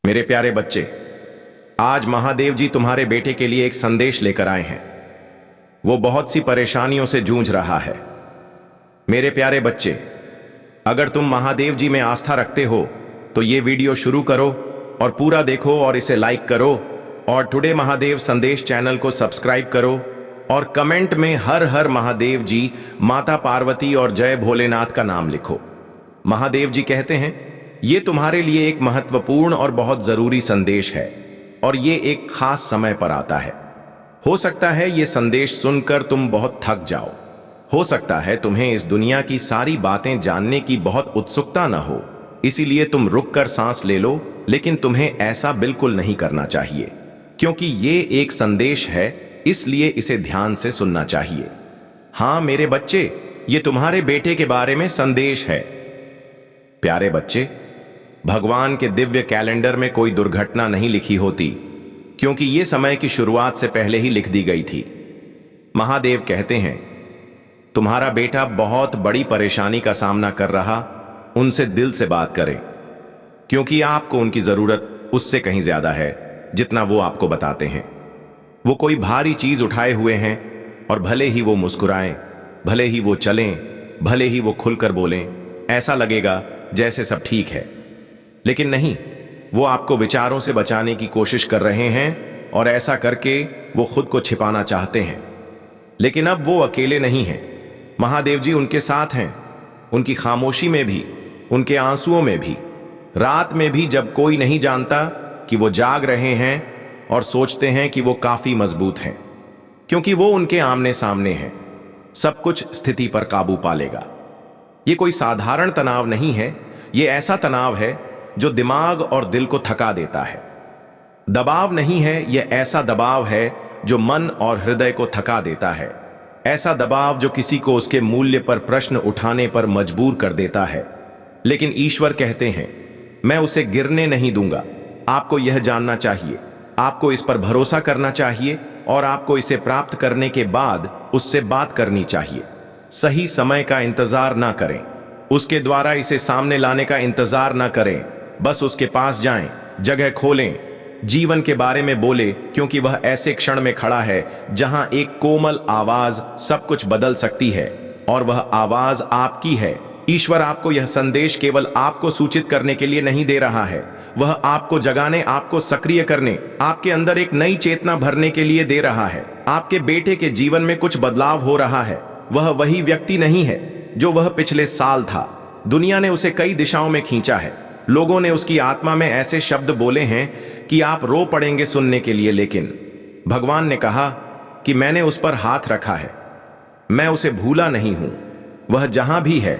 मेरे प्यारे बच्चे, आज महादेव जी तुम्हारे बेटे के लिए एक संदेश लेकर आए हैं। वो बहुत सी परेशानियों से जूझ रहा है। मेरे प्यारे बच्चे, अगर तुम महादेव जी में आस्था रखते हो तो ये वीडियो शुरू करो और पूरा देखो और इसे लाइक करो और टुडे महादेव संदेश चैनल को सब्सक्राइब करो और कमेंट में हर हर महादेव जी, माता पार्वती और जय भोलेनाथ का नाम लिखो। महादेव जी कहते हैं, ये तुम्हारे लिए एक महत्वपूर्ण और बहुत जरूरी संदेश है और ये एक खास समय पर आता है। हो सकता है ये संदेश सुनकर तुम बहुत थक जाओ। हो सकता है तुम्हें इस दुनिया की सारी बातें जानने की बहुत उत्सुकता न हो, इसीलिए तुम रुक कर सांस ले लो, लेकिन तुम्हें ऐसा बिल्कुल नहीं करना चाहिए, क्योंकि ये एक संदेश है, इसलिए इसे ध्यान से सुनना चाहिए। हाँ मेरे बच्चे, ये तुम्हारे बेटे के बारे में संदेश है। प्यारे बच्चे, भगवान के दिव्य कैलेंडर में कोई दुर्घटना नहीं लिखी होती, क्योंकि ये समय की शुरुआत से पहले ही लिख दी गई थी। महादेव कहते हैं, तुम्हारा बेटा बहुत बड़ी परेशानी का सामना कर रहा, उनसे दिल से बात करें, क्योंकि आपको उनकी जरूरत उससे कहीं ज्यादा है जितना वो आपको बताते हैं। वो कोई भारी चीज उठाए हुए हैं और भले ही वो मुस्कुराएं, भले ही वो चलें, भले ही वो खुलकर बोलें, ऐसा लगेगा जैसे सब ठीक है, लेकिन नहीं, वो आपको विचारों से बचाने की कोशिश कर रहे हैं और ऐसा करके वो खुद को छिपाना चाहते हैं। लेकिन अब वो अकेले नहीं हैं। महादेव जी उनके साथ हैं, उनकी खामोशी में भी, उनके आंसुओं में भी, रात में भी, जब कोई नहीं जानता कि वो जाग रहे हैं और सोचते हैं कि वो काफी मजबूत हैं, क्योंकि वो उनके आमने सामने हैं। सब कुछ स्थिति पर काबू पा लेगा। ये कोई साधारण तनाव नहीं है, ये ऐसा तनाव है जो दिमाग और दिल को थका देता है। दबाव नहीं है, यह ऐसा दबाव है जो मन और हृदय को थका देता है। ऐसा दबाव जो किसी को उसके मूल्य पर प्रश्न उठाने पर मजबूर कर देता है। लेकिन ईश्वर कहते हैं, मैं उसे गिरने नहीं दूंगा। आपको यह जानना चाहिए, आपको इस पर भरोसा करना चाहिए और आपको इसे प्राप्त करने के बाद उससे बात करनी चाहिए। सही समय का इंतजार ना करें, उसके द्वारा इसे सामने लाने का इंतजार ना करें। बस उसके पास जाएं, जगह खोलें, जीवन के बारे में बोले, क्योंकि वह ऐसे क्षण में खड़ा है जहां एक कोमल आवाज सब कुछ बदल सकती है और वह आवाज आपकी है। ईश्वर आपको यह संदेश केवल आपको सूचित करने के लिए नहीं दे रहा है, वह आपको जगाने, आपको सक्रिय करने, आपके अंदर एक नई चेतना भरने के लिए दे रहा है। आपके बेटे के जीवन में कुछ बदलाव हो रहा है। वह वही व्यक्ति नहीं है जो वह पिछले साल था। दुनिया ने उसे कई दिशाओं में खींचा है। लोगों ने उसकी आत्मा में ऐसे शब्द बोले हैं कि आप रो पड़ेंगे सुनने के लिए, लेकिन भगवान ने कहा कि मैंने उस पर हाथ रखा है, मैं उसे भूला नहीं हूं। वह जहां भी है,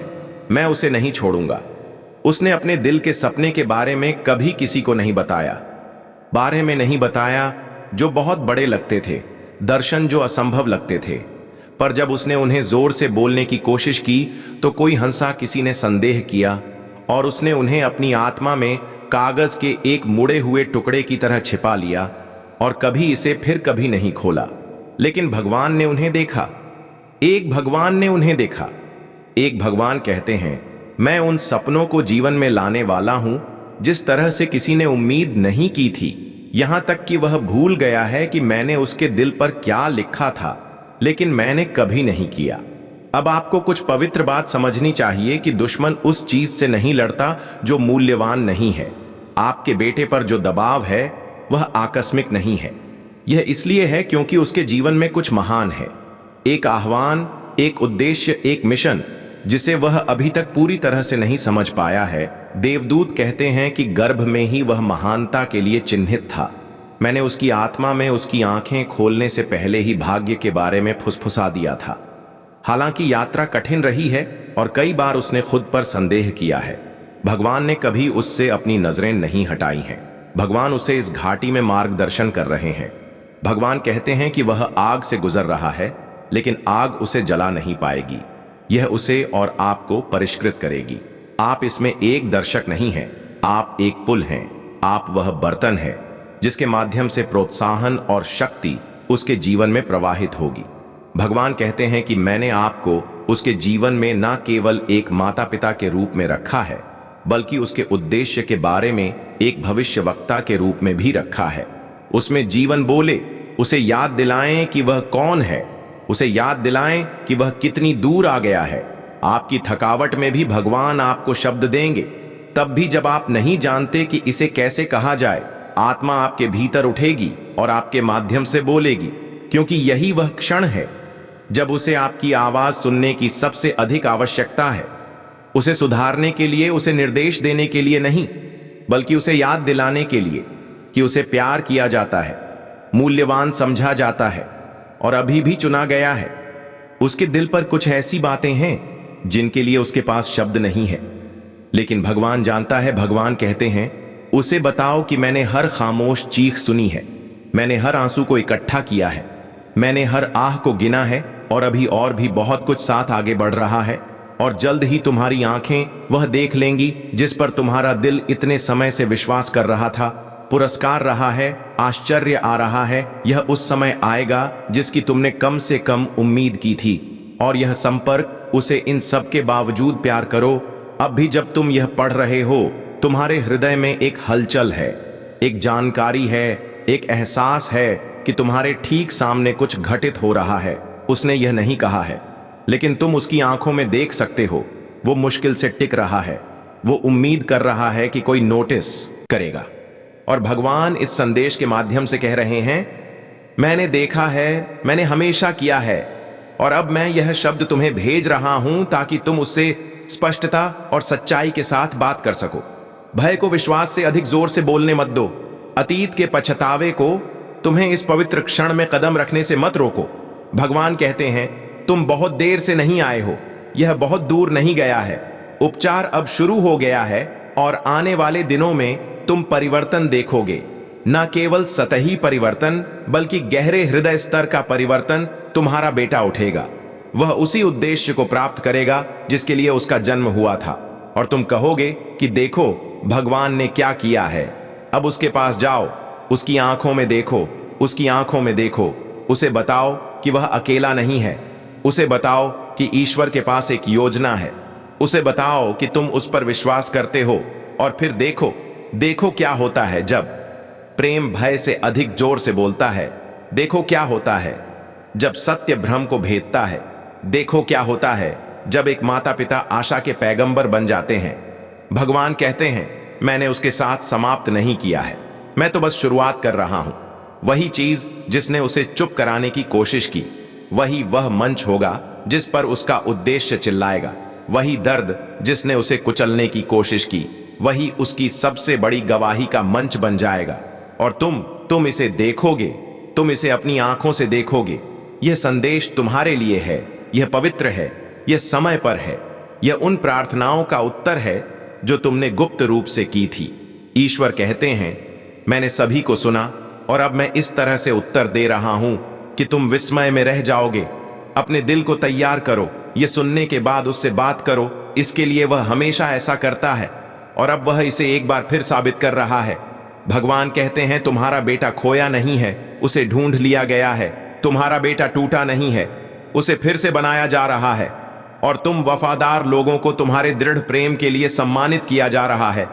मैं उसे नहीं छोड़ूंगा। उसने अपने दिल के सपने के बारे में कभी किसी को नहीं बताया, जो बहुत बड़े लगते थे, दर्शन जो असंभव लगते थे। पर जब उसने उन्हें जोर से बोलने की कोशिश की तो कोई हंसा, किसी ने संदेह किया और उसने उन्हें अपनी आत्मा में कागज के एक मुड़े हुए टुकड़े की तरह छिपा लिया और कभी इसे फिर कभी नहीं खोला। लेकिन भगवान ने उन्हें देखा, एक भगवान कहते हैं, मैं उन सपनों को जीवन में लाने वाला हूं जिस तरह से किसी ने उम्मीद नहीं की थी। यहां तक कि वह भूल गया है कि मैंने उसके दिल पर क्या लिखा था, लेकिन मैंने कभी नहीं किया। अब आपको कुछ पवित्र बात समझनी चाहिए कि दुश्मन उस चीज से नहीं लड़ता जो मूल्यवान नहीं है। आपके बेटे पर जो दबाव है वह आकस्मिक नहीं है। यह इसलिए है क्योंकि उसके जीवन में कुछ महान है, एक आह्वान, एक उद्देश्य, एक मिशन जिसे वह अभी तक पूरी तरह से नहीं समझ पाया है। देवदूत कहते हैं कि गर्भ में ही वह महानता के लिए चिन्हित था। मैंने उसकी आत्मा में उसकी आंखें खोलने से पहले ही भाग्य के बारे में फुसफुसा दिया था। हालांकि यात्रा कठिन रही है और कई बार उसने खुद पर संदेह किया है, भगवान ने कभी उससे अपनी नजरें नहीं हटाई हैं। भगवान उसे इस घाटी में मार्गदर्शन कर रहे हैं। भगवान कहते हैं कि वह आग से गुजर रहा है, लेकिन आग उसे जला नहीं पाएगी, यह उसे और आपको परिष्कृत करेगी। आप इसमें एक दर्शक नहीं हैं, आप एक पुल हैं। आप वह बर्तन हैं जिसके माध्यम से प्रोत्साहन और शक्ति उसके जीवन में प्रवाहित होगी। भगवान कहते हैं कि मैंने आपको उसके जीवन में न केवल एक माता पिता के रूप में रखा है, बल्कि उसके उद्देश्य के बारे में एक भविष्यवक्ता के रूप में भी रखा है। उसमें जीवन बोले, उसे याद दिलाएं कि वह कौन है, उसे याद दिलाएं कि वह कितनी दूर आ गया है। आपकी थकावट में भी भगवान आपको शब्द देंगे, तब भी जब आप नहीं जानते कि इसे कैसे कहा जाए। आत्मा आपके भीतर उठेगी और आपके माध्यम से बोलेगी, क्योंकि यही वह क्षण है जब उसे आपकी आवाज सुनने की सबसे अधिक आवश्यकता है। उसे सुधारने के लिए, उसे निर्देश देने के लिए नहीं, बल्कि उसे याद दिलाने के लिए कि उसे प्यार किया जाता है, मूल्यवान समझा जाता है और अभी भी चुना गया है। उसके दिल पर कुछ ऐसी बातें हैं जिनके लिए उसके पास शब्द नहीं है, लेकिन भगवान जानता है। भगवान कहते हैं, उसे बताओ कि मैंने हर खामोश चीख सुनी है, मैंने हर आंसू को इकट्ठा किया है, मैंने हर आह को गिना है और अभी और भी बहुत कुछ साथ आगे बढ़ रहा है। और जल्द ही तुम्हारी आंखें वह देख लेंगी जिस पर तुम्हारा दिल इतने समय से विश्वास कर रहा था। पुरस्कार रहा है, आश्चर्य आ रहा है। यह उस समय आएगा जिसकी तुमने कम से कम उम्मीद की थी। और यह संपर्क, उसे इन सब के बावजूद प्यार करो। अब भी जब तुम यह पढ़ रहे हो, तुम्हारे हृदय में एक हलचल है, एक जानकारी है, एक एहसास है कि तुम्हारे ठीक सामने कुछ घटित हो रहा है। उसने यह नहीं कहा है, लेकिन तुम उसकी आंखों में देख सकते हो। वो मुश्किल से टिक रहा है, वो उम्मीद कर रहा है कि कोई नोटिस करेगा। और भगवान इस संदेश के माध्यम से कह रहे हैं, मैंने देखा है, मैंने हमेशा किया है, और अब मैं यह शब्द तुम्हें भेज रहा हूं ताकि तुम उससे स्पष्टता और सच्चाई के साथ बात कर सको। भय को विश्वास से अधिक जोर से बोलने मत दो। अतीत के पछतावे को तुम्हें इस पवित्र क्षण में कदम रखने से मत रोको। भगवान कहते हैं, तुम बहुत देर से नहीं आए हो, यह बहुत दूर नहीं गया है। उपचार अब शुरू हो गया है और आने वाले दिनों में तुम परिवर्तन देखोगे। न केवल सतही परिवर्तन, बल्कि गहरे हृदय स्तर का परिवर्तन। तुम्हारा बेटा उठेगा, वह उसी उद्देश्य को प्राप्त करेगा जिसके लिए उसका जन्म हुआ था। और तुम कहोगे कि देखो भगवान ने क्या किया है। अब उसके पास जाओ, उसकी आंखों में देखो, उसकी आंखों में देखो। उसे बताओ कि वह अकेला नहीं है। उसे बताओ कि ईश्वर के पास एक योजना है। उसे बताओ कि तुम उस पर विश्वास करते हो। और फिर देखो, देखो क्या होता है जब प्रेम भय से अधिक जोर से बोलता है। देखो क्या होता है जब सत्य भ्रम को भेदता है। देखो क्या होता है जब एक माता पिता आशा के पैगंबर बन जाते हैं। भगवान कहते हैं, मैंने उसके साथ समाप्त नहीं किया है, मैं तो बस शुरुआत कर रहा हूं। वही चीज जिसने उसे चुप कराने की कोशिश की, वही वह मंच होगा जिस पर उसका उद्देश्य चिल्लाएगा। वही दर्द जिसने उसे कुचलने की कोशिश की, वही उसकी सबसे बड़ी गवाही का मंच बन जाएगा। और तुम इसे देखोगे, तुम इसे अपनी आंखों से देखोगे। यह संदेश तुम्हारे लिए है, यह पवित्र है, यह समय पर है, यह उन प्रार्थनाओं का उत्तर है जो तुमने गुप्त रूप से की थी। ईश्वर कहते हैं, मैंने सभी को सुना और अब मैं इस तरह से उत्तर दे रहा हूं कि तुम विस्मय में रह जाओगे। अपने दिल को तैयार करो, यह सुनने के बाद उससे बात करो। इसके लिए वह हमेशा ऐसा करता है और अब वह इसे एक बार फिर साबित कर रहा है। भगवान कहते हैं, तुम्हारा बेटा खोया नहीं है, उसे ढूंढ लिया गया है। तुम्हारा बेटा टूटा नहीं है, उसे फिर से बनाया जा रहा है। और तुम वफादार लोगों को तुम्हारे दृढ़ प्रेम के लिए सम्मानित किया जा रहा है।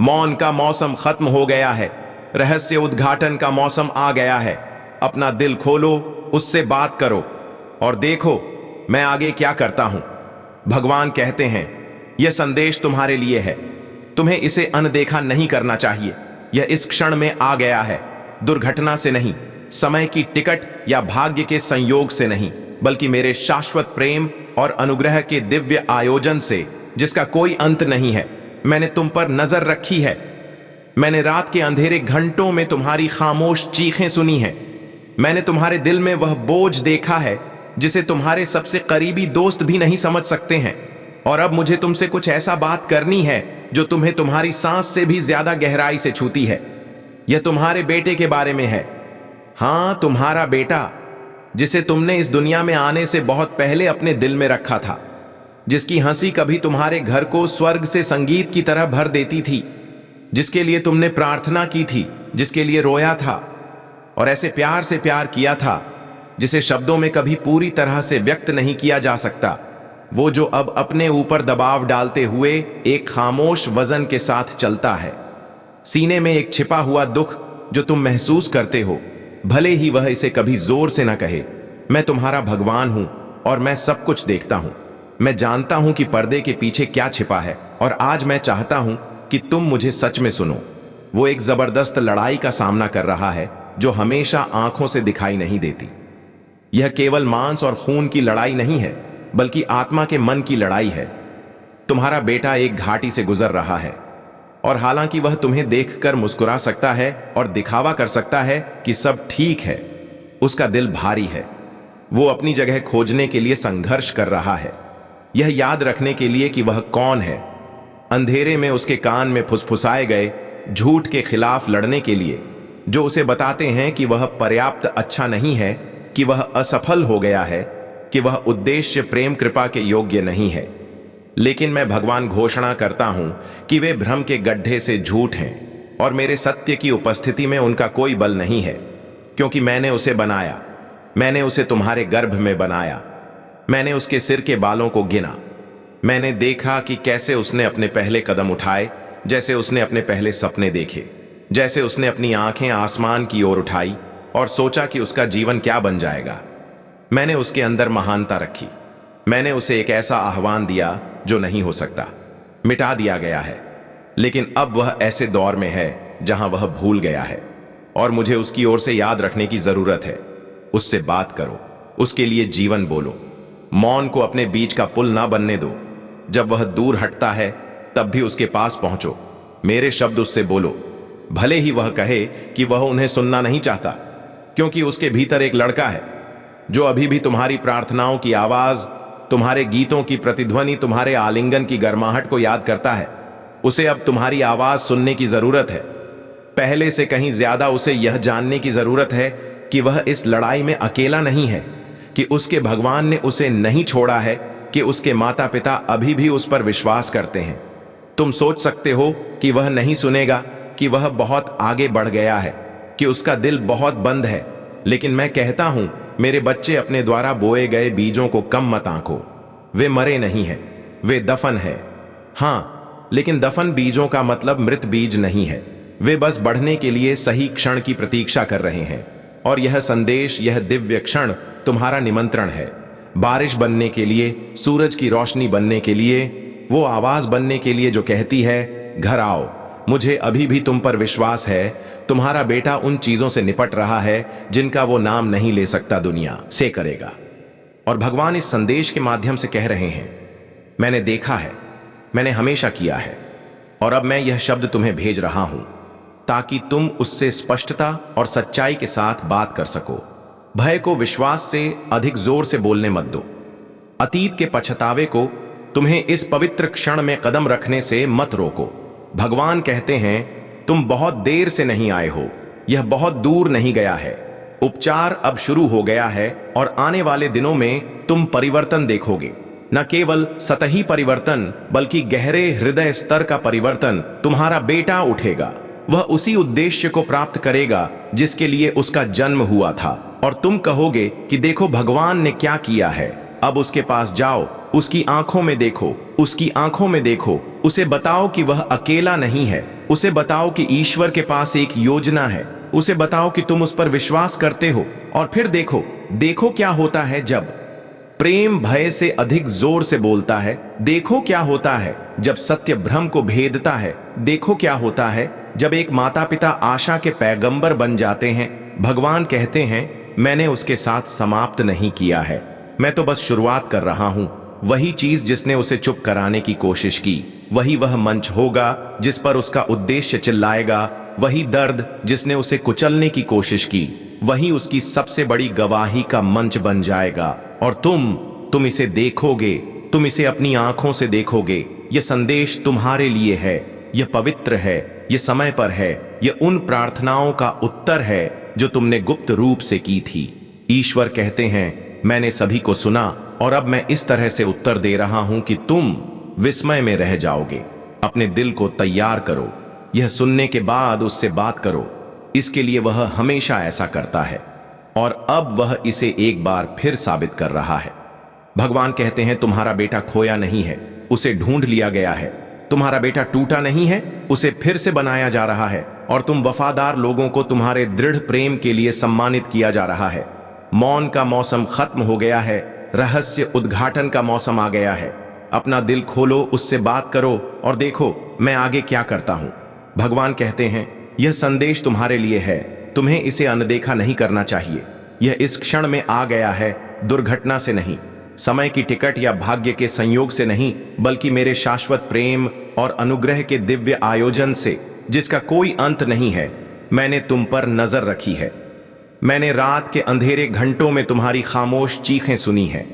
मौन का मौसम खत्म हो गया है, रहस्य उद्घाटन का मौसम आ गया है। अपना दिल खोलो, उससे बात करो और देखो मैं आगे क्या करता हूं। भगवान कहते हैं, यह संदेश तुम्हारे लिए है। तुम्हें इसे अनदेखा नहीं करना चाहिए। यह इस क्षण में आ गया है, दुर्घटना से नहीं, समय की टिकट या भाग्य के संयोग से नहीं, बल्कि मेरे शाश्वत प्रेम और अनुग्रह के दिव्य आयोजन से, जिसका कोई अंत नहीं है। मैंने तुम पर नजर रखी है। मैंने रात के अंधेरे घंटों में तुम्हारी खामोश चीखें सुनी हैं। मैंने तुम्हारे दिल में वह बोझ देखा है जिसे तुम्हारे सबसे करीबी दोस्त भी नहीं समझ सकते हैं। और अब मुझे तुमसे कुछ ऐसा बात करनी है जो तुम्हें तुम्हारी सांस से भी ज्यादा गहराई से छूती है। यह तुम्हारे बेटे के बारे में है। हां, तुम्हारा बेटा, जिसे तुमने इस दुनिया में आने से बहुत पहले अपने दिल में रखा था, जिसकी हंसी कभी तुम्हारे घर को स्वर्ग से संगीत की तरह भर देती थी, जिसके लिए तुमने प्रार्थना की थी, जिसके लिए रोया था और ऐसे प्यार से प्यार किया था जिसे शब्दों में कभी पूरी तरह से व्यक्त नहीं किया जा सकता। वो जो अब अपने ऊपर दबाव डालते हुए एक खामोश वजन के साथ चलता है। सीने में एक छिपा हुआ दुख जो तुम महसूस करते हो, भले ही वह इसे कभी जोर से न कहे। मैं तुम्हारा भगवान हूं और मैं सब कुछ देखता हूं। मैं जानता हूं कि पर्दे के पीछे क्या छिपा है, और आज मैं चाहता हूं कि तुम मुझे सच में सुनो। वो एक जबरदस्त लड़ाई का सामना कर रहा है जो हमेशा आंखों से दिखाई नहीं देती। यह केवल मांस और खून की लड़ाई नहीं है, बल्कि आत्मा के मन की लड़ाई है। तुम्हारा बेटा एक घाटी से गुजर रहा है, और हालांकि वह तुम्हें देखकर मुस्कुरा सकता है और दिखावा कर सकता है कि सब ठीक है, उसका दिल भारी है। वो अपनी जगह खोजने के लिए संघर्ष कर रहा है, यह याद रखने के लिए कि वह कौन है। अंधेरे में उसके कान में फुसफुसाए गए झूठ के खिलाफ लड़ने के लिए, जो उसे बताते हैं कि वह पर्याप्त अच्छा नहीं है, कि वह असफल हो गया है, कि वह उद्देश्य प्रेम कृपा के योग्य नहीं है। लेकिन मैं भगवान घोषणा करता हूं कि वे भ्रम के गड्ढे से झूठ हैं, और मेरे सत्य की उपस्थिति में उनका कोई बल नहीं है, क्योंकि मैंने उसे बनाया। मैंने उसे तुम्हारे गर्भ में बनाया। मैंने उसके सिर के बालों को गिना। मैंने देखा कि कैसे उसने अपने पहले कदम उठाए, जैसे उसने अपने पहले सपने देखे, जैसे उसने अपनी आंखें आसमान की ओर उठाई और सोचा कि उसका जीवन क्या बन जाएगा। मैंने उसके अंदर महानता रखी। मैंने उसे एक ऐसा आह्वान दिया जो नहीं हो सकता, मिटा दिया गया है। लेकिन अब वह ऐसे दौर में है जहां वह भूल गया है, और मुझे उसकी ओर से याद रखने की जरूरत है। उससे बात करो, उसके लिए जीवन बोलो। मौन को अपने बीच का पुल ना बनने दो। जब वह दूर हटता है तब भी उसके पास पहुंचो। मेरे शब्द उससे बोलो, भले ही वह कहे कि वह उन्हें सुनना नहीं चाहता, क्योंकि उसके भीतर एक लड़का है जो अभी भी तुम्हारी प्रार्थनाओं की आवाज, तुम्हारे गीतों की प्रतिध्वनि, तुम्हारे आलिंगन की गर्माहट को याद करता है। उसे अब तुम्हारी आवाज सुनने की जरूरत है। पहले से कहीं ज्यादा उसे यह जानने की जरूरत है कि वह इस लड़ाई में अकेला नहीं है, कि उसके भगवान ने उसे नहीं छोड़ा है, कि उसके माता पिता अभी भी उस पर विश्वास करते हैं। तुम सोच सकते हो कि वह नहीं सुनेगा, कि वह बहुत आगे बढ़ गया है, कि उसका दिल बहुत बंद है। लेकिन मैं कहता हूं, मेरे बच्चे, अपने द्वारा बोए गए बीजों को कम मत आंको। वे मरे नहीं हैं, वे दफन है। हां, लेकिन दफन बीजों का मतलब मृत बीज नहीं है। वे बस बढ़ने के लिए सही क्षण की प्रतीक्षा कर रहे हैं, और यह संदेश, यह दिव्य क्षण तुम्हारा निमंत्रण है। बारिश बनने के लिए, सूरज की रोशनी बनने के लिए, वो आवाज बनने के लिए जो कहती है, घर आओ, मुझे अभी भी तुम पर विश्वास है। तुम्हारा बेटा उन चीजों से निपट रहा है जिनका वो नाम नहीं ले सकता, दुनिया से करेगा। और भगवान इस संदेश के माध्यम से कह रहे हैं, मैंने देखा है, मैंने हमेशा किया है, और अब मैं यह शब्द तुम्हें भेज रहा हूं ताकि तुम उससे स्पष्टता और सच्चाई के साथ बात कर सको। भय को विश्वास से अधिक जोर से बोलने मत दो। अतीत के पछतावे को तुम्हें इस पवित्र क्षण में कदम रखने से मत रोको। भगवान कहते हैं, तुम बहुत देर से नहीं आए हो, यह बहुत दूर नहीं गया है। उपचार अब शुरू हो गया है, और आने वाले दिनों में तुम परिवर्तन देखोगे। न केवल सतही परिवर्तन, बल्कि गहरे हृदय स्तर का परिवर्तन। तुम्हारा बेटा उठेगा, वह उसी उद्देश्य को प्राप्त करेगा जिसके लिए उसका जन्म हुआ था, और तुम कहोगे कि देखो भगवान ने क्या किया है। अब उसके पास जाओ, उसकी आंखों में देखो, उसकी आंखों में देखो। उसे बताओ कि वह अकेला नहीं है। उसे बताओ कि ईश्वर के पास एक योजना है। उसे बताओ कि तुम उस पर विश्वास करते हो। और फिर देखो क्या होता है जब प्रेम भय से अधिक जोर से बोलता है। देखो क्या होता है जब सत्य भ्रम को भेदता है। देखो क्या होता है जब एक माता पिता आशा के पैगंबर बन जाते हैं। भगवान कहते हैं, मैंने उसके साथ समाप्त नहीं किया है, मैं तो बस शुरुआत कर रहा हूं। वही चीज जिसने उसे चुप कराने की कोशिश की, वही वह मंच होगा जिस पर उसका उद्देश्य चिल्लाएगा। वही दर्द जिसने उसे कुचलने की कोशिश की, वही उसकी सबसे बड़ी गवाही का मंच बन जाएगा। और तुम इसे देखोगे, तुम इसे अपनी आंखों से देखोगे। यह संदेश तुम्हारे लिए है, यह पवित्र है, यह समय पर है, यह उन प्रार्थनाओं का उत्तर है जो तुमने गुप्त रूप से की थी। ईश्वर कहते हैं, मैंने सभी को सुना, और अब मैं इस तरह से उत्तर दे रहा हूं कि तुम विस्मय में रह जाओगे। अपने दिल को तैयार करो, यह सुनने के बाद उससे बात करो। इसके लिए वह हमेशा ऐसा करता है, और अब वह इसे एक बार फिर साबित कर रहा है। भगवान कहते हैं तुम्हारा बेटा खोया नहीं है, उसे ढूंढ लिया गया है। तुम्हारा बेटा टूटा नहीं है, उसे फिर से बनाया जा रहा है। और तुम वफादार लोगों को तुम्हारे दृढ़ प्रेम के लिए सम्मानित किया जा रहा है। मौन का मौसम खत्म हो गया है, रहस्य उद्घाटन का मौसम आ गया है। अपना दिल खोलो, उससे बात करो और देखो मैं आगे क्या करता हूं। भगवान कहते हैं यह संदेश तुम्हारे लिए है, तुम्हें इसे अनदेखा नहीं करना चाहिए। यह इस क्षण में आ गया है, दुर्घटना से नहीं, समय की टिकट या भाग्य के संयोग से नहीं, बल्कि मेरे शाश्वत प्रेम और अनुग्रह के दिव्य आयोजन से, जिसका कोई अंत नहीं है। मैंने तुम पर नजर रखी है। मैंने रात के अंधेरे घंटों में तुम्हारी खामोश चीखें सुनी है।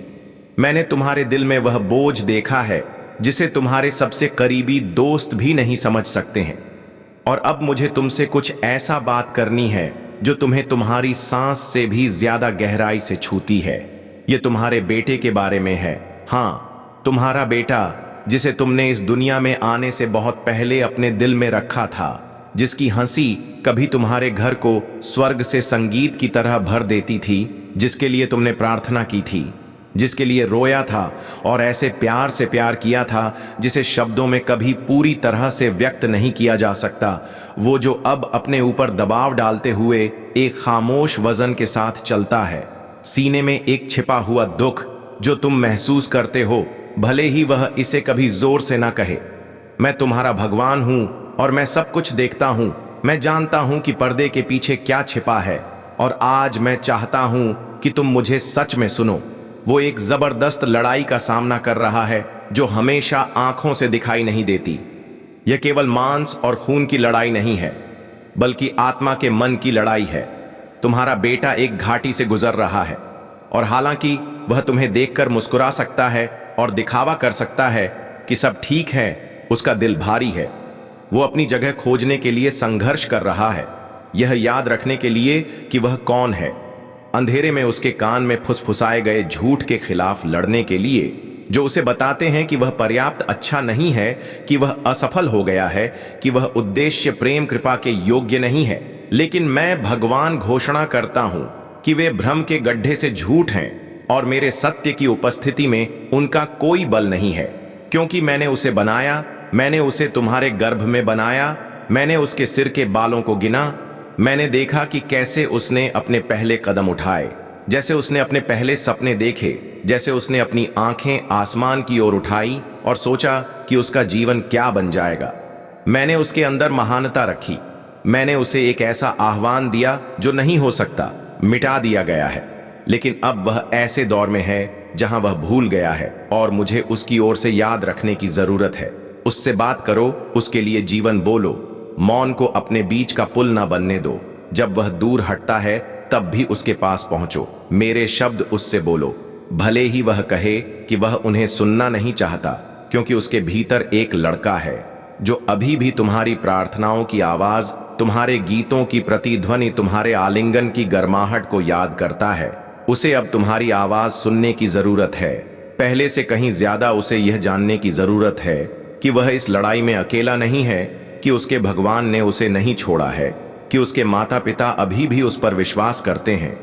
मैंने तुम्हारे दिल में वह बोझ देखा है जिसे तुम्हारे सबसे करीबी दोस्त भी नहीं समझ सकते हैं। और अब मुझे तुमसे कुछ ऐसा बात करनी है जो तुम्हें तुम्हारी सांस से भी ज्यादा गहराई से छूती है। यह तुम्हारे बेटे के बारे में है। हाँ, तुम्हारा बेटा, जिसे तुमने इस दुनिया में आने से बहुत पहले अपने दिल में रखा था, जिसकी हंसी कभी तुम्हारे घर को स्वर्ग से संगीत की तरह भर देती थी, जिसके लिए तुमने प्रार्थना की थी, जिसके लिए रोया था और ऐसे प्यार से प्यार किया था जिसे शब्दों में कभी पूरी तरह से व्यक्त नहीं किया जा सकता। वो जो अब अपने ऊपर दबाव डालते हुए एक खामोश वजन के साथ चलता है। सीने में एक छिपा हुआ दुख जो तुम महसूस करते हो, भले ही वह इसे कभी जोर से ना कहे। मैं तुम्हारा भगवान हूं और मैं सब कुछ देखता हूं। मैं जानता हूं कि पर्दे के पीछे क्या छिपा है, और आज मैं चाहता हूं कि तुम मुझे सच में सुनो। वो एक जबरदस्त लड़ाई का सामना कर रहा है जो हमेशा आंखों से दिखाई नहीं देती। यह केवल मांस और खून की लड़ाई नहीं है, बल्कि आत्मा के मन की लड़ाई है। तुम्हारा बेटा एक घाटी से गुजर रहा है, और हालांकि वह तुम्हें देखकर मुस्कुरा सकता है और दिखावा कर सकता है कि सब ठीक है, उसका दिल भारी है। वो अपनी जगह खोजने के लिए संघर्ष कर रहा है, यह याद रखने के लिए कि वह कौन है। अंधेरे में उसके कान में फुसफुसाए गए झूठ के खिलाफ लड़ने के लिए, जो उसे बताते हैं कि वह पर्याप्त अच्छा नहीं है, कि वह असफल हो गया है, कि वह उद्देश्य प्रेम कृपा के योग्य नहीं है। लेकिन मैं भगवान घोषणा करता हूं कि वे भ्रम के गड्ढे से झूठ हैं, और मेरे सत्य की उपस्थिति में उनका कोई बल नहीं है। क्योंकि मैंने उसे बनाया, मैंने उसे तुम्हारे गर्भ में बनाया, मैंने उसके सिर के बालों को गिना। मैंने देखा कि कैसे उसने अपने पहले कदम उठाए, जैसे उसने अपने पहले सपने देखे, जैसे उसने अपनी आंखें आसमान की ओर उठाई और सोचा कि उसका जीवन क्या बन जाएगा। मैंने उसके अंदर महानता रखी। मैंने उसे एक ऐसा आह्वान दिया जो नहीं हो सकता, मिटा दिया गया है। लेकिन अब वह ऐसे दौर में है जहां वह भूल गया है, और मुझे उसकी ओर से याद रखने की जरूरत है। उससे बात करो, उसके लिए जीवन बोलो। मौन को अपने बीच का पुल ना बनने दो। जब वह दूर हटता है तब भी उसके पास पहुंचो, मेरे शब्द उससे बोलो। भले ही वह कहे कि वह उन्हें सुनना नहीं चाहता, क्योंकि उसके भीतर एक लड़का है जो अभी भी तुम्हारी प्रार्थनाओं की आवाज, तुम्हारे गीतों की प्रतिध्वनि, तुम्हारे आलिंगन की गर्माहट को याद करता है। उसे अब तुम्हारी आवाज सुनने की जरूरत है। पहले से कहीं ज्यादा उसे यह जानने की जरूरत है कि वह इस लड़ाई में अकेला नहीं है, कि उसके भगवान ने उसे नहीं छोड़ा है, कि उसके माता पिता अभी भी उस पर विश्वास करते हैं।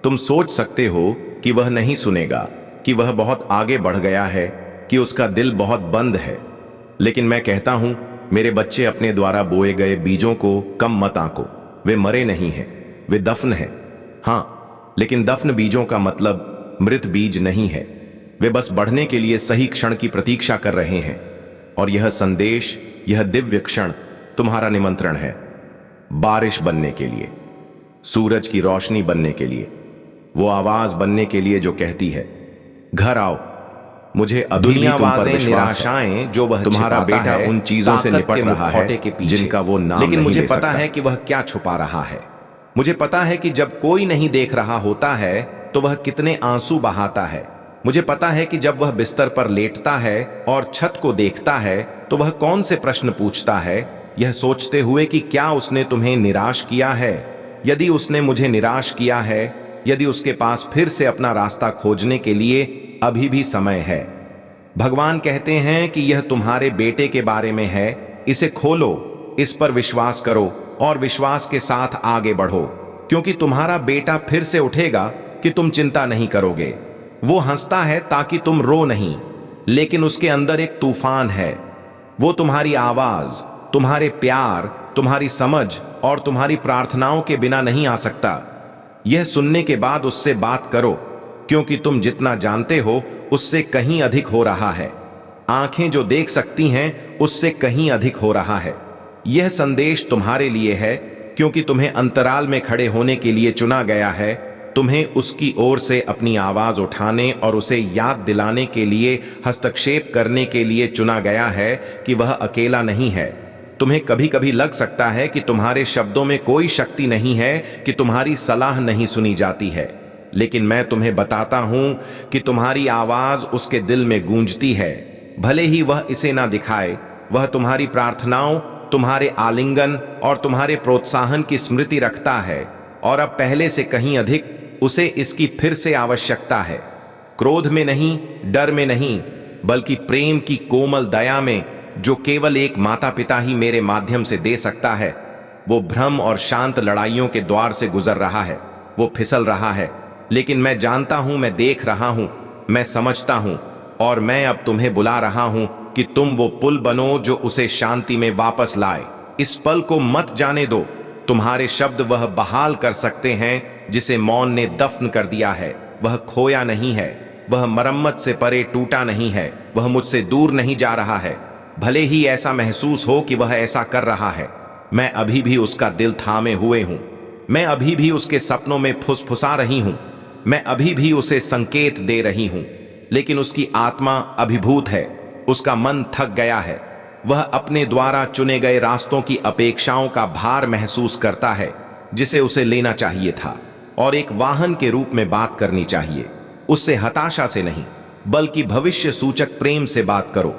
तुम सोच सकते हो कि वह नहीं सुनेगा, कि वह बहुत आगे बढ़ गया है, कि उसका दिल बहुत बंद है। लेकिन मैं कहता हूं, मेरे बच्चे, अपने द्वारा बोए गए बीजों को कम मत आंको। वे मरे नहीं हैं, वे दफन हैं। हाँ, लेकिन दफन बीजों का मतलब मृत बीज नहीं है। वे बस बढ़ने के लिए सही क्षण की प्रतीक्षा कर रहे हैं। और यह संदेश, यह दिव्य क्षण तुम्हारा निमंत्रण है, बारिश बनने के लिए, सूरज की रोशनी बनने के लिए, वो आवाज बनने के लिए जो कहती है, घर आओ। मुझे अभी भी तुम पर विश्वास है, जो वह तुम्हारा बेटा उन चीजों से निपट रहा है जिनका वो नाम नहीं ले सकता। लेकिन मुझे पता है कि वह क्या छुपा रहा है। मुझे पता है कि जब कोई नहीं देख रहा होता है तो वह कितने आंसू बहाता है। मुझे पता है कि जब वह बिस्तर पर लेटता है और छत को देखता है तो वह कौन से प्रश्न पूछता है, यह सोचते हुए कि क्या उसने तुम्हें निराश किया है। यदि उसने मुझे निराश किया है, यदि उसके पास फिर से अपना रास्ता खोजने के लिए अभी भी समय है। भगवान कहते हैं कि यह तुम्हारे बेटे के बारे में है, इसे खोलो, इस पर विश्वास करो और विश्वास के साथ आगे बढ़ो, क्योंकि तुम्हारा बेटा फिर से उठेगा कि तुम चिंता नहीं करोगे। वो हंसता है ताकि तुम रो नहीं, लेकिन उसके अंदर एक तूफान है। वो तुम्हारी आवाज, तुम्हारे प्यार, तुम्हारी समझ और तुम्हारी प्रार्थनाओं के बिना नहीं आ सकता। यह सुनने के बाद उससे बात करो, क्योंकि तुम जितना जानते हो उससे कहीं अधिक हो रहा है। आंखें जो देख सकती हैं उससे कहीं अधिक हो रहा है। यह संदेश तुम्हारे लिए है, क्योंकि तुम्हें अंतराल में खड़े होने के लिए चुना गया है। तुम्हें उसकी ओर से अपनी आवाज उठाने और उसे याद दिलाने के लिए हस्तक्षेप करने के लिए चुना गया है कि वह अकेला नहीं है। तुम्हें कभी कभी लग सकता है कि तुम्हारे शब्दों में कोई शक्ति नहीं है, कि तुम्हारी सलाह नहीं सुनी जाती है, लेकिन मैं तुम्हें बताता हूं कि तुम्हारी आवाज उसके दिल में गूंजती है। भले ही वह इसे ना दिखाए, वह तुम्हारी प्रार्थनाओं, तुम्हारे आलिंगन और तुम्हारे प्रोत्साहन की स्मृति रखता है, और अब पहले से कहीं अधिक उसे इसकी फिर से आवश्यकता है। क्रोध में नहीं, डर में नहीं, बल्कि प्रेम की कोमल दया में, जो केवल एक माता पिता ही मेरे माध्यम से दे सकता है। वो भ्रम और शांत लड़ाइयों के द्वार से गुजर रहा है, वो फिसल रहा है, लेकिन मैं जानता हूं, मैं देख रहा हूं, मैं समझता हूं, और मैं अब तुम्हें बुला रहा हूं कि तुम वो पुल बनो जो उसे शांति में वापस लाए। इस पल को मत जाने दो। तुम्हारे शब्द वह बहाल कर सकते हैं जिसे मौन ने दफन कर दिया है। वह खोया नहीं है, वह मरम्मत से परे टूटा नहीं है, वह मुझसे दूर नहीं जा रहा है। भले ही ऐसा महसूस हो कि वह ऐसा कर रहा है, मैं अभी भी उसका दिल थामे हुए हूं। मैं अभी भी उसके सपनों में फुसफुसा रही हूं, मैं अभी भी उसे संकेत दे रही हूं, लेकिन उसकी आत्मा अभिभूत है, उसका मन थक गया है। वह अपने द्वारा चुने गए रास्तों की अपेक्षाओं का भार महसूस करता है, जिसे उसे लेना चाहिए था और एक वाहन के रूप में बात करनी चाहिए। उससे हताशा से नहीं, बल्कि भविष्य सूचक प्रेम से बात करो।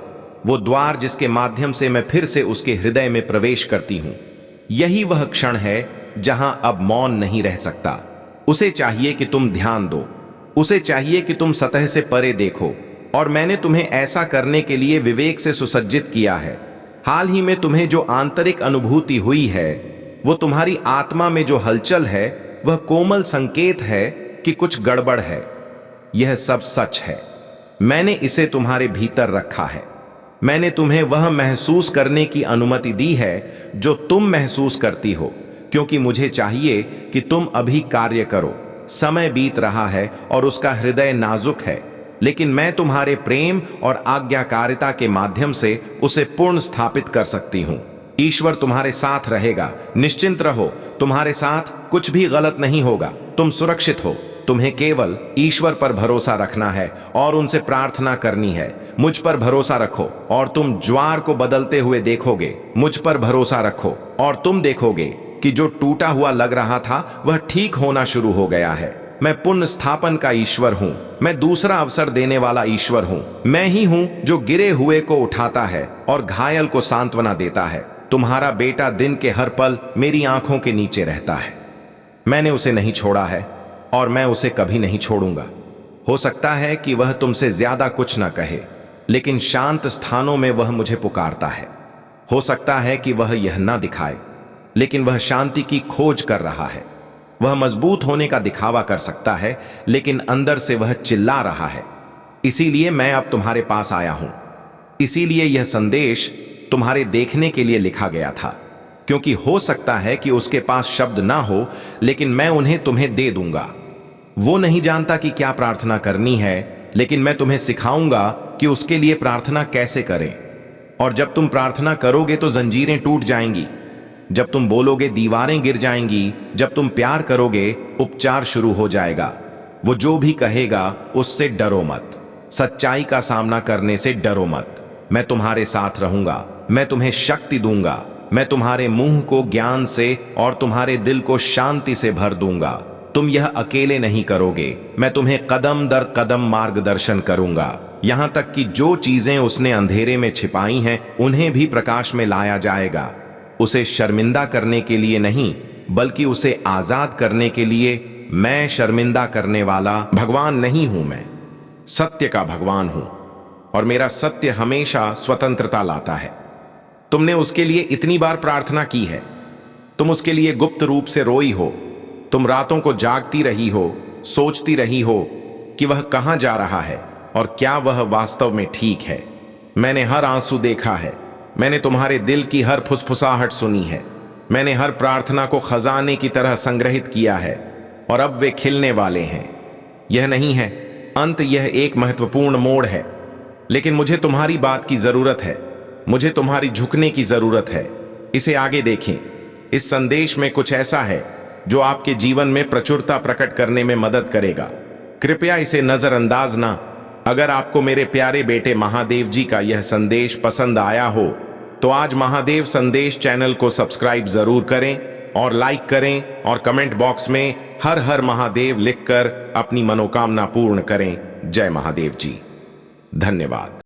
वो द्वार जिसके माध्यम से मैं फिर से उसके हृदय में प्रवेश करती हूं। यही वह क्षण है जहां अब मौन नहीं रह सकता। उसे चाहिए कि तुम ध्यान दो, उसे चाहिए कि तुम सतह से परे देखो, और मैंने तुम्हें ऐसा करने के लिए विवेक से सुसज्जित किया है। हाल ही में तुम्हें जो आंतरिक अनुभूति हुई है, वो तुम्हारी आत्मा में जो हलचल है, वह कोमल संकेत है कि कुछ गड़बड़ है। यह सब सच है। मैंने इसे तुम्हारे भीतर रखा है। मैंने तुम्हें वह महसूस करने की अनुमति दी है जो तुम महसूस करती हो, क्योंकि मुझे चाहिए कि तुम अभी कार्य करो। समय बीत रहा है और उसका हृदय नाजुक है, लेकिन मैं तुम्हारे प्रेम और आज्ञाकारिता के माध्यम से उसे पूर्ण स्थापित कर सकती हूं। ईश्वर तुम्हारे साथ रहेगा, निश्चिंत रहो, तुम्हारे साथ कुछ भी गलत नहीं होगा। तुम सुरक्षित हो। तुम्हें केवल ईश्वर पर भरोसा रखना है और उनसे प्रार्थना करनी है। मुझ पर भरोसा रखो और तुम ज्वार को बदलते हुए देखोगे। मुझ पर भरोसा रखो और तुम देखोगे कि जो टूटा हुआ लग रहा था वह ठीक होना शुरू हो गया है। मैं पुण्य स्थापन का ईश्वर हूं। मैं दूसरा अवसर देने वाला ईश्वर हूं। मैं ही हूं जो गिरे हुए को उठाता है और घायल को सांत्वना देता है। तुम्हारा बेटा दिन के हर पल मेरी आंखों के नीचे रहता है। मैंने उसे नहीं छोड़ा है और मैं उसे कभी नहीं छोड़ूंगा। हो सकता है कि वह तुमसे ज्यादा कुछ ना कहे, लेकिन शांत स्थानों में वह मुझे पुकारता है। हो सकता है कि वह यह ना दिखाए, लेकिन वह शांति की खोज कर रहा है। वह मजबूत होने का दिखावा कर सकता है, लेकिन अंदर से वह चिल्ला रहा है। इसीलिए मैं अब तुम्हारे पास आया हूं। इसीलिए यह संदेश तुम्हारे देखने के लिए लिखा गया था, क्योंकि हो सकता है कि उसके पास शब्द ना हो, लेकिन मैं उन्हें तुम्हें दे दूंगा। वो नहीं जानता कि क्या प्रार्थना करनी है, लेकिन मैं तुम्हें सिखाऊंगा कि उसके लिए प्रार्थना कैसे करें। और जब तुम प्रार्थना करोगे तो जंजीरें टूट जाएंगी। जब तुम बोलोगे दीवारें गिर जाएंगी। जब तुम प्यार करोगे उपचार शुरू हो जाएगा। वो जो भी कहेगा उससे डरो मत। सच्चाई का सामना करने से डरो मत। मैं तुम्हारे साथ रहूंगा। मैं तुम्हें शक्ति दूंगा। मैं तुम्हारे मुंह को ज्ञान से और तुम्हारे दिल को शांति से भर दूंगा। तुम यह अकेले नहीं करोगे। मैं तुम्हें कदम दर कदम मार्गदर्शन करूंगा, यहां तक कि जो चीजें उसने अंधेरे में छिपाई हैं उन्हें भी प्रकाश में लाया जाएगा। उसे शर्मिंदा करने के लिए नहीं, बल्कि उसे आजाद करने के लिए। मैं शर्मिंदा करने वाला भगवान नहीं हूं, मैं सत्य का भगवान हूं, और मेरा सत्य हमेशा स्वतंत्रता लाता है। तुमने उसके लिए इतनी बार प्रार्थना की है। तुम उसके लिए गुप्त रूप से रोई हो। तुम रातों को जागती रही हो, सोचती रही हो, कि वह कहां जा रहा है और क्या वह वास्तव में ठीक है। मैंने हर आंसू देखा है, मैंने तुम्हारे दिल की हर फुसफुसाहट सुनी है, मैंने हर प्रार्थना को खजाने की तरह संग्रहित किया है और अब वे खिलने वाले हैं। यह नहीं है अंत, यह एक महत्वपूर्ण मोड़ है, लेकिन मुझे तुम्हारी बात की जरूरत है, मुझे तुम्हारी झुकने की जरूरत है। इसे आगे देखें। इस संदेश में कुछ ऐसा है जो आपके जीवन में प्रचुरता प्रकट करने में मदद करेगा। कृपया इसे नजरअंदाज ना। अगर आपको मेरे प्यारे बेटे महादेव जी का यह संदेश पसंद आया हो तो आज महादेव संदेश चैनल को सब्सक्राइब जरूर करें और लाइक करें और कमेंट बॉक्स में हर हर महादेव लिखकर अपनी मनोकामना पूर्ण करें। जय महादेव जी। धन्यवाद।